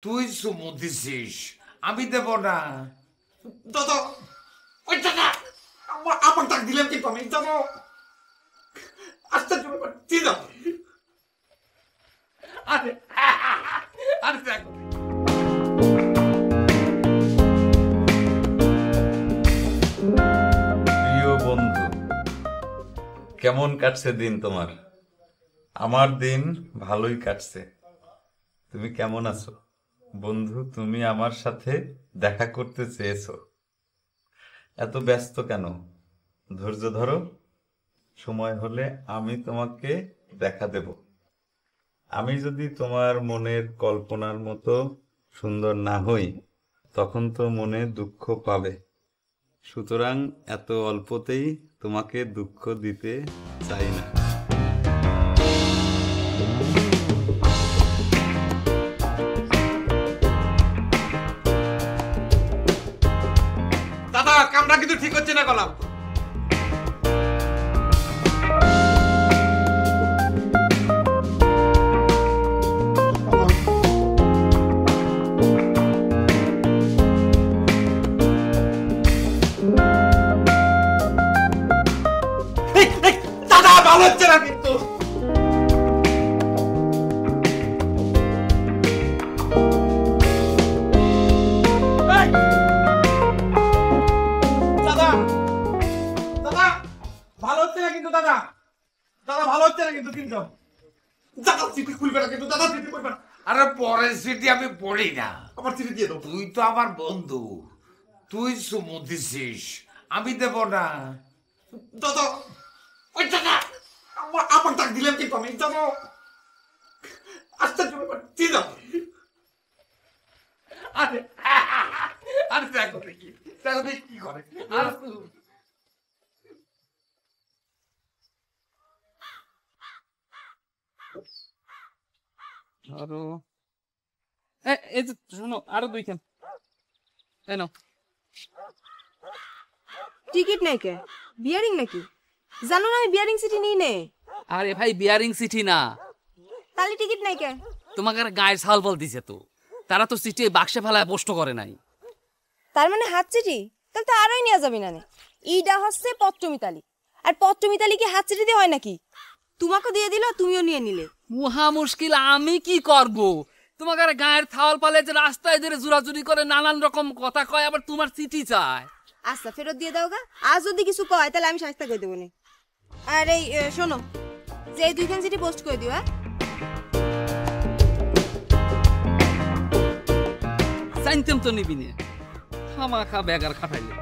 তুই চুমু দিছিস, আমি দেব না। দাদা ওই দাদা আমার ডাক দিলাম কিন্তু আমি দাদা আশ্চর্য ব্যাপার দিদা। আরে আরে দেখো প্রিয় বন্ধু, কেমন কাটছে দিন তোমার? আমার দিন ভালোই কাটছে। তুমি কেমন আছো বন্ধু? তুমি আমার সাথে দেখা করতে চেয়েছো, এত ব্যস্ত কেন? ধৈর্য ধরো, সময় হলে আমি তোমাকে দেখা দেব। আমি যদি তোমার মনের কল্পনার মতো সুন্দর না হই, তখন তো মনে দুঃখ পাবে। সুতরাং এত অল্পতেই তোমাকে দুঃখ দিতে চাই না। দাদা কামটা কিন্তু ঠিক হচ্ছে না গলাম। দাদা ভালো হচ্ছে না কিন্তু। দাদা দাদা ভালো হচ্ছে না কিন্তু দাদা দাদা ভালো হচ্ছে না কিন্তু কিন্তু দাদা চিঠি খুলবে না কিন্তু দাদা চিঠি খুলবে না। আরে পরের চিঠি আমি পড়ি না। আমার চিঠি দিয়ে দাও। তুই তো আমার বন্ধু, তুই চুমু দিছিস, আমি দেব না। দাদা ওই দাদা আমার ডাক দিলাম কিন্তু আমি দাদা আশ্চর্য ব্যাপার দিদা। আরে আরে দেখো দেখি কি করে। আরে আরো এই যে শোনো, আরো দুইখান এই নাও। টিকিট নাই কে? বিয়ারিং নাকি? জানো না আমি বিয়ারিং সিটি নিই নে। আরে ভাই বিয়ারিং সিটি না, তাহলে টিকিট নাই কে? তোমাকে আর গায়ের ছাল বল দিছে তো, তারা তো সিটি বাক্সে ফেলায় পোস্ট করে নাই। তার মানে হাত চিঠি? তাহলে তো আরোই নেওয়া যাবে না। ইটা হচ্ছে পত্রমিতালি, আর পত্রমিতালি কি হাত চিঠি দিয়ে হয় নাকি? তোমাকে দিয়ে দিল, তুমিও নিয়ে নিলে। মহা মুশকিল, আমি কি করব? তোমাকে আর গায়ের থাওয়াল পালে যে রাস্তায় ধরে জোরাজুরি করে নানান রকম কথা কয়, আবার তোমার চিঠি চায়। আচ্ছা ফেরত দিয়ে দাও গা। আজ যদি কিছু কয় তাহলে আমি শাস্তা করে দেবো নি। আর এই শোনো, যে এই দুইখান চিঠি পোস্ট করে দিও। জানতাম তো নিবি না, খামাখা বেগার খাটাইলে।